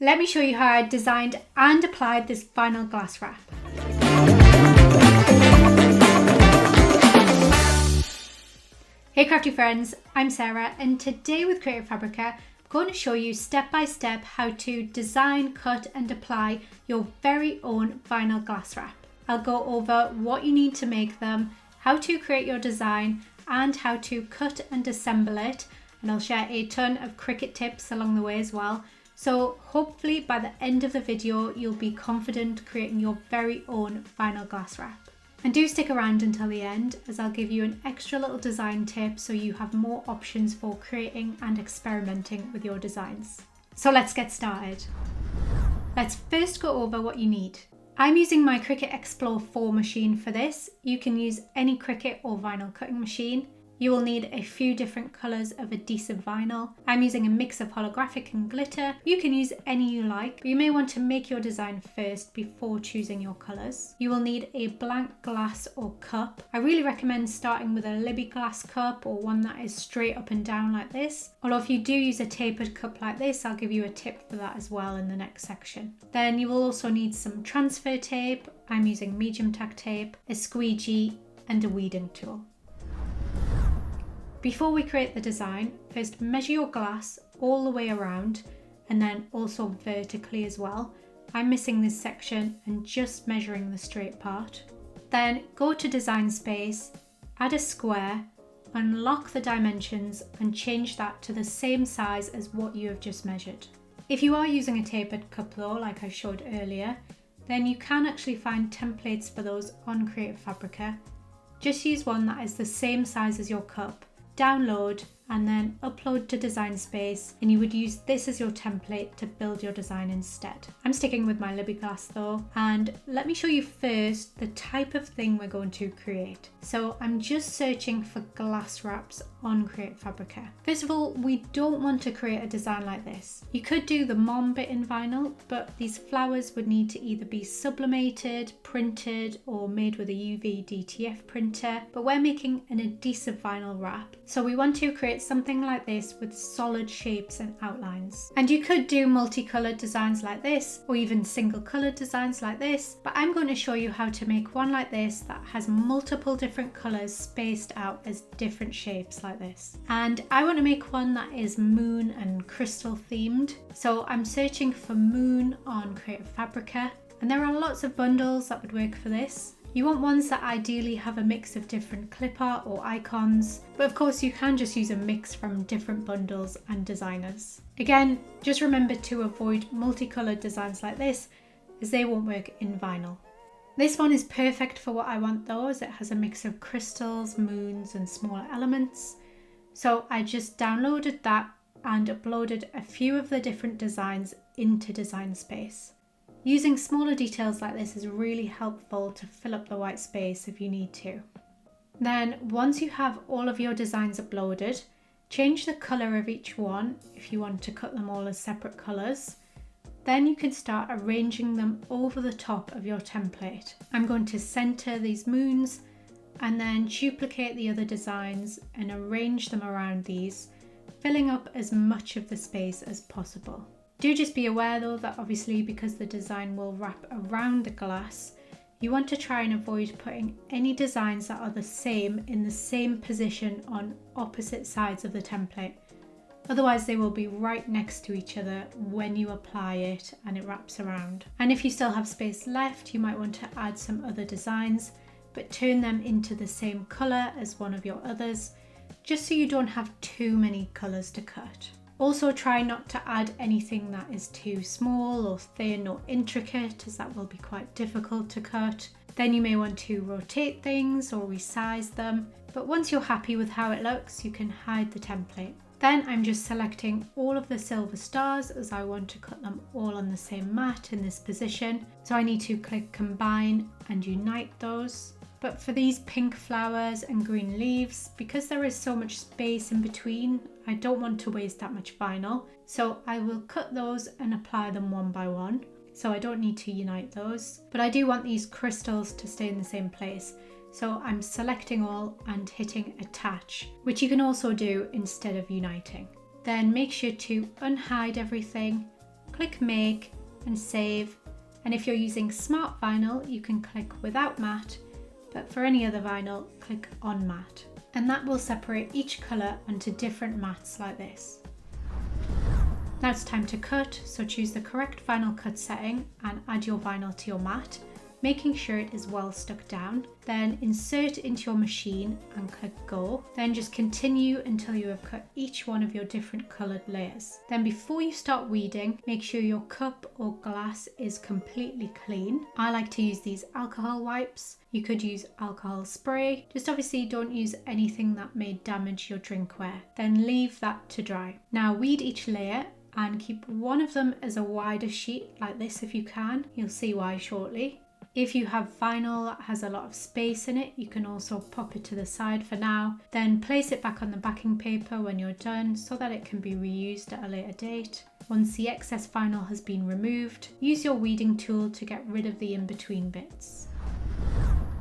Let me show you how I designed and applied this vinyl glass wrap. Hey crafty friends, I'm Sarah, and today with Creative Fabrica, I'm going to show you step by step how to design, cut and apply your very own vinyl glass wrap. I'll go over what you need to make them, how to create your design and how to cut and assemble it, and I'll share a ton of Cricut tips along the way as well. So hopefully by the end of the video you'll be confident creating your very own vinyl glass wrap. And do stick around until the end, as I'll give you an extra little design tip so you have more options for creating and experimenting with your designs. So let's get started. Let's first go over what you need. I'm using my Cricut Explore 4 machine for this. You can use any Cricut or vinyl cutting machine. You will need a few different colours of adhesive vinyl. I'm using a mix of holographic and glitter. You can use any you like, but you may want to make your design first before choosing your colours. You will need a blank glass or cup. I really recommend starting with a Libbey glass cup or one that is straight up and down like this. Although if you do use a tapered cup like this, I'll give you a tip for that as well in the next section. Then you will also need some transfer tape. I'm using medium tack tape, a squeegee and a weeding tool. Before we create the design, first measure your glass all the way around and then also vertically as well. I'm missing this section and just measuring the straight part. Then go to Design Space, add a square, unlock the dimensions and change that to the same size as what you have just measured. If you are using a tapered cup though, like I showed earlier, then you can actually find templates for those on Creative Fabrica. Just use one that is the same size as your cup. Download and then upload to Design Space, and you would use this as your template to build your design instead. I'm sticking with my Libbey glass though, and let me show you first the type of thing we're going to create. So I'm just searching for glass wraps on Creative Fabrica. First of all, we don't want to create a design like this. You could do the mom bit in vinyl, but these flowers would need to either be sublimated, printed, or made with a UV DTF printer, but we're making an adhesive vinyl wrap. So we want to create something like this with solid shapes and outlines. And you could do multicolored designs like this, or even single colored designs like this, but I'm going to show you how to make one like this that has multiple different colors spaced out as different shapes like this. And I want to make one that is moon and crystal themed. So I'm searching for moon on Creative Fabrica, and there are lots of bundles that would work for this. You want ones that ideally have a mix of different clip art or icons, but of course you can just use a mix from different bundles and designers. Again, just remember to avoid multicolored designs like this, as they won't work in vinyl. This one is perfect for what I want though, as it has a mix of crystals, moons and smaller elements. So I just downloaded that and uploaded a few of the different designs into Design Space. Using smaller details like this is really helpful to fill up the white space if you need to. Then once you have all of your designs uploaded, change the colour of each one if you want to cut them all as separate colours. Then you can start arranging them over the top of your template. I'm going to centre these moons and then duplicate the other designs and arrange them around these, filling up as much of the space as possible. Do just be aware though that obviously because the design will wrap around the glass, you want to try and avoid putting any designs that are the same in the same position on opposite sides of the template. Otherwise they will be right next to each other when you apply it and it wraps around. And if you still have space left, you might want to add some other designs, but turn them into the same colour as one of your others, just so you don't have too many colours to cut. Also try not to add anything that is too small or thin or intricate, as that will be quite difficult to cut. Then you may want to rotate things or resize them, but once you're happy with how it looks, you can hide the template. Then I'm just selecting all of the silver stars, as I want to cut them all on the same mat in this position. So I need to click combine and unite those. But for these pink flowers and green leaves, because there is so much space in between, I don't want to waste that much vinyl. So I will cut those and apply them one by one. So I don't need to unite those. But I do want these crystals to stay in the same place. So I'm selecting all and hitting attach, which you can also do instead of uniting. Then make sure to unhide everything, click Make and Save. And if you're using smart vinyl, you can click Without Matte, but for any other vinyl, click On Matte. And that will separate each colour onto different mattes like this. Now it's time to cut, so choose the correct vinyl cut setting and add your vinyl to your mat, making sure it is well stuck down. Then insert into your machine and click Go. Then just continue until you have cut each one of your different coloured layers. Then before you start weeding, make sure your cup or glass is completely clean. I like to use these alcohol wipes. You could use alcohol spray. Just obviously don't use anything that may damage your drinkware. Then leave that to dry. Now weed each layer and keep one of them as a wider sheet like this if you can. You'll see why shortly. If you have vinyl that has a lot of space in it, you can also pop it to the side for now. Then place it back on the backing paper when you're done so that it can be reused at a later date. Once the excess vinyl has been removed, use your weeding tool to get rid of the in-between bits.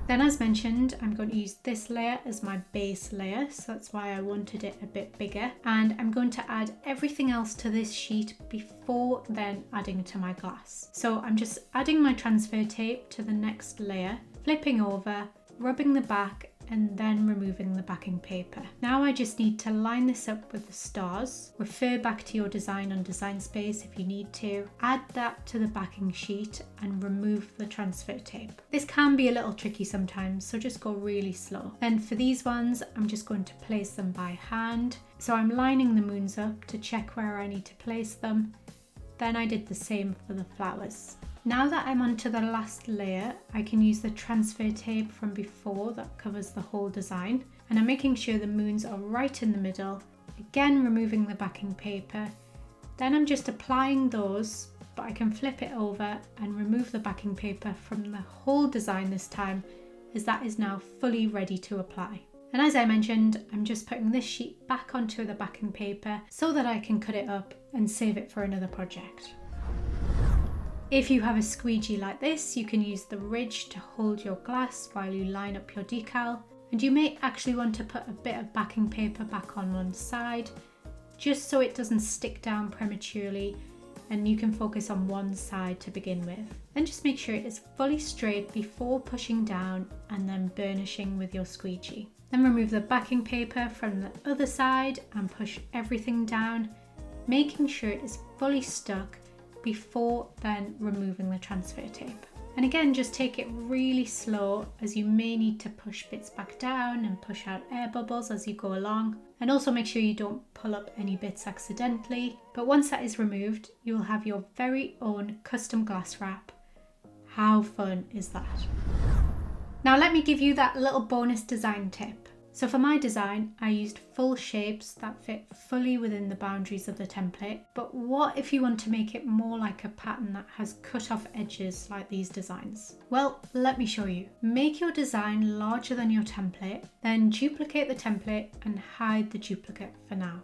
Then as mentioned, I'm going to use this layer as my base layer, so that's why I wanted it a bit bigger. And I'm going to add everything else to this sheet before then adding to my glass. So I'm just adding my transfer tape to the next layer, flipping over, rubbing the back, and then removing the backing paper. Now I just need to line this up with the stars. Refer back to your design on Design Space if you need to. Add that to the backing sheet and remove the transfer tape. This can be a little tricky sometimes, so just go really slow. Then for these ones, I'm just going to place them by hand. So I'm lining the moons up to check where I need to place them. Then I did the same for the flowers. Now that I'm onto the last layer, I can use the transfer tape from before that covers the whole design, and I'm making sure the moons are right in the middle, again removing the backing paper. Then I'm just applying those, but I can flip it over and remove the backing paper from the whole design this time, as that is now fully ready to apply. And as I mentioned, I'm just putting this sheet back onto the backing paper so that I can cut it up and save it for another project. If you have a squeegee like this, you can use the ridge to hold your glass while you line up your decal. And you may actually want to put a bit of backing paper back on one side, just so it doesn't stick down prematurely and you can focus on one side to begin with. Then just make sure it is fully straight before pushing down and then burnishing with your squeegee. Then remove the backing paper from the other side and push everything down, making sure it is fully stuck before then removing the transfer tape. And again, just take it really slow, as you may need to push bits back down and push out air bubbles as you go along. And also make sure you don't pull up any bits accidentally. But once that is removed, you will have your very own custom glass wrap. How fun is that? Now let me give you that little bonus design tip. So for my design, I used full shapes that fit fully within the boundaries of the template. But what if you want to make it more like a pattern that has cut off edges like these designs? Well, let me show you. Make your design larger than your template, then duplicate the template and hide the duplicate for now.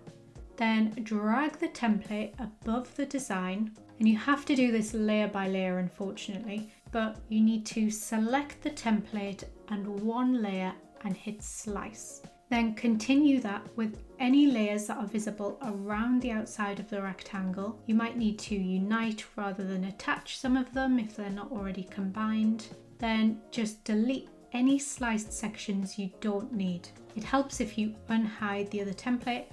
Then drag the template above the design, and you have to do this layer by layer unfortunately, but you need to select the template and one layer and hit slice. Then continue that with any layers that are visible around the outside of the rectangle. You might need to unite rather than attach some of them if they're not already combined. Then just delete any sliced sections you don't need. It helps if you unhide the other template,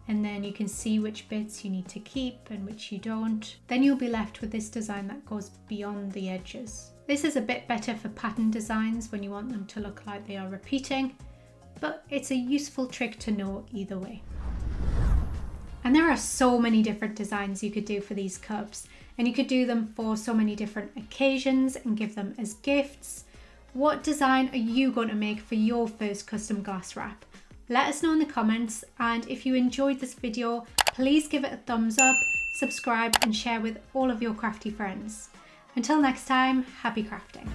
and then you can see which bits you need to keep and which you don't. Then you'll be left with this design that goes beyond the edges. This is a bit better for pattern designs when you want them to look like they are repeating, but it's a useful trick to know either way. And there are so many different designs you could do for these cups, and you could do them for so many different occasions and give them as gifts. What design are you going to make for your first custom glass wrap? Let us know in the comments, and if you enjoyed this video, please give it a thumbs up, subscribe and share with all of your crafty friends. Until next time, happy crafting.